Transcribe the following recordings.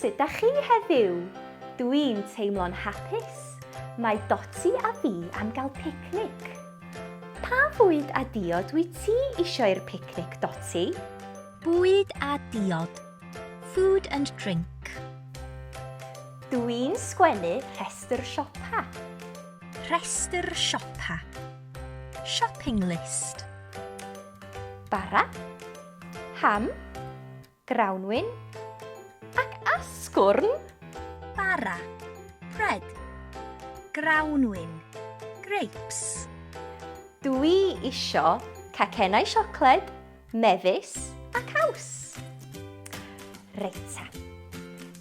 sut ydych chi heddiw? Dwi'n teimlo'n hapus. Mae Doti a fi am gael picnic. Pa fwyd a diod wyt ti isio i'r picnic, Doti? Bwyd a diod. Food and drink. Dwi'n sgwennu rhestr siopa. Rhestr siopa. Shopping list. Bara, ham, grawnwyn ac asgwrn. Bara. Bread. Grawnwyn. Grapes. Dwi isio cacennau siocled, mefus a caws. Reita.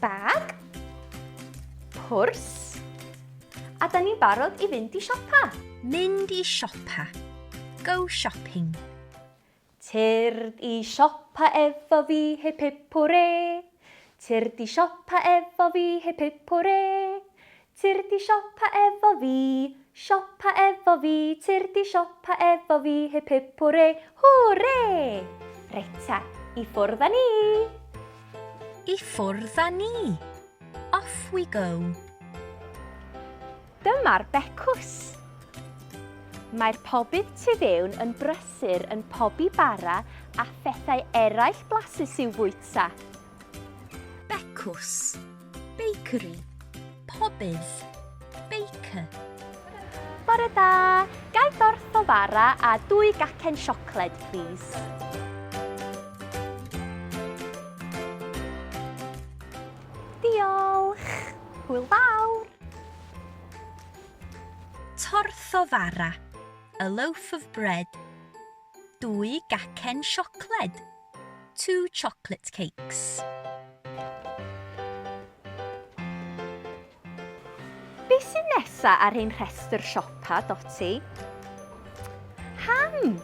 Bag. Pwrs. A da ni'n barod i fynd i siopa. Mynd i siopa. Go shopping. Tyrd i siopa efo fi hip hip hwre. Tyrd i siopa efo fi hip hip hwre. Tyrd i siopa efo fi. Siopa efo fi. Tyrd i siopa efo fi hip hip hwre. Hwre! Reita, i ffwrdd â ni. I ffwrdd â ni. Off we go. Dyma'r becws. Mae'r pobydd tu fewn yn brysur yn pobi bara a phethau eraill blasus i'w fwyta. Becws. Bakery. Pobydd. Baker. Bore da, gai dorth o bara a 2 gacen siocled, please. Diolch. Hwyl fawr. Torth o fara. A loaf of bread. 2 gacen siocled. 2 chocolate cakes. Be sy'n nesa ar ein rhestr siopa, Doti? Ham!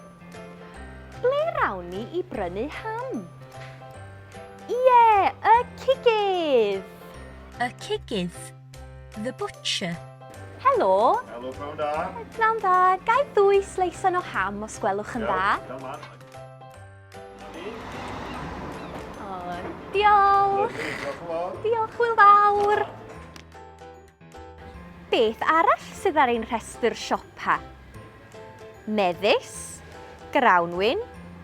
Ble rawn ni i brynu ham? Ie, y cigydd! A cigydd. The butcher. Helo! Helo, pnawn da. Pnawn da, gai 2 sleisan o ham os gwelwch yn dda? Come on. O, diolch! Diolch yn fawr. Diolch, hwyl fawr! Beth arall sydd ar ein rhestr siopa? Mefus, grawnwyn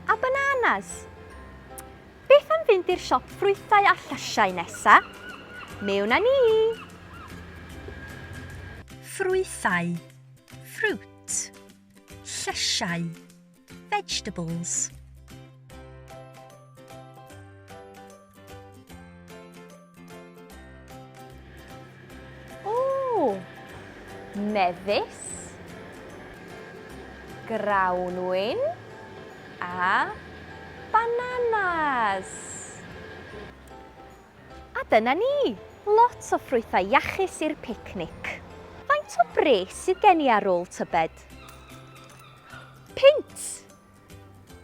a bananas. Beth am fynd i'r siop ffrwythau a llysiau nesa? Mewn â ni! Ffrwythau. Fruit. Llysiau. Vegetables. O! Mefus, grawnwyn a bananas. A dyna ni, lot o ffrwythau iachus i'r picnic. Faint o bres sydd gen i ar ôl tybed? Pint!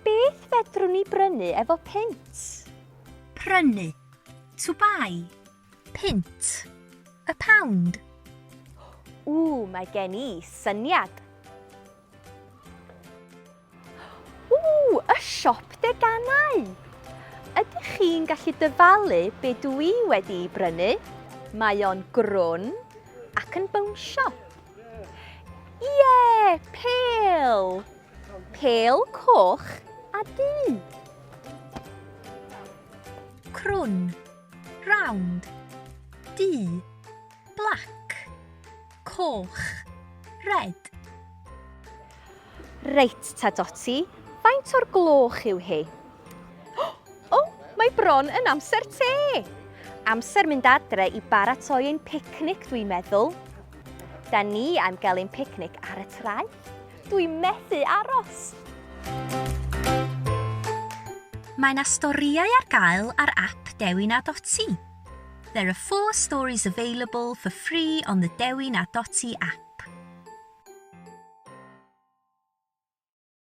Beth fedrwn ni brynu efo pint? Prynu. To buy. Pint. A pound. Mae gen i syniad. Y siop deganau. Ydych chi'n gallu dyfalu be dwi wedi ei brynu? Mae o'n grwn ac yn bownsio. Ie, pêl. Pêl coch a du. Crwn. Round. Du. Black. Coch. Red. Reit ta, Doti, faint o'r gloch yw hi? O, mae bron yn amser te. Amser mynd adre i baratoi ein picnic, dwi'n meddwl. Da ni am gael ein picnic ar y traeth. Dwi'n methu aros. Mae 'na storïau ar gael ar app Dewi na Doti. There are 4 stories available for free on the Dewi na Doti app.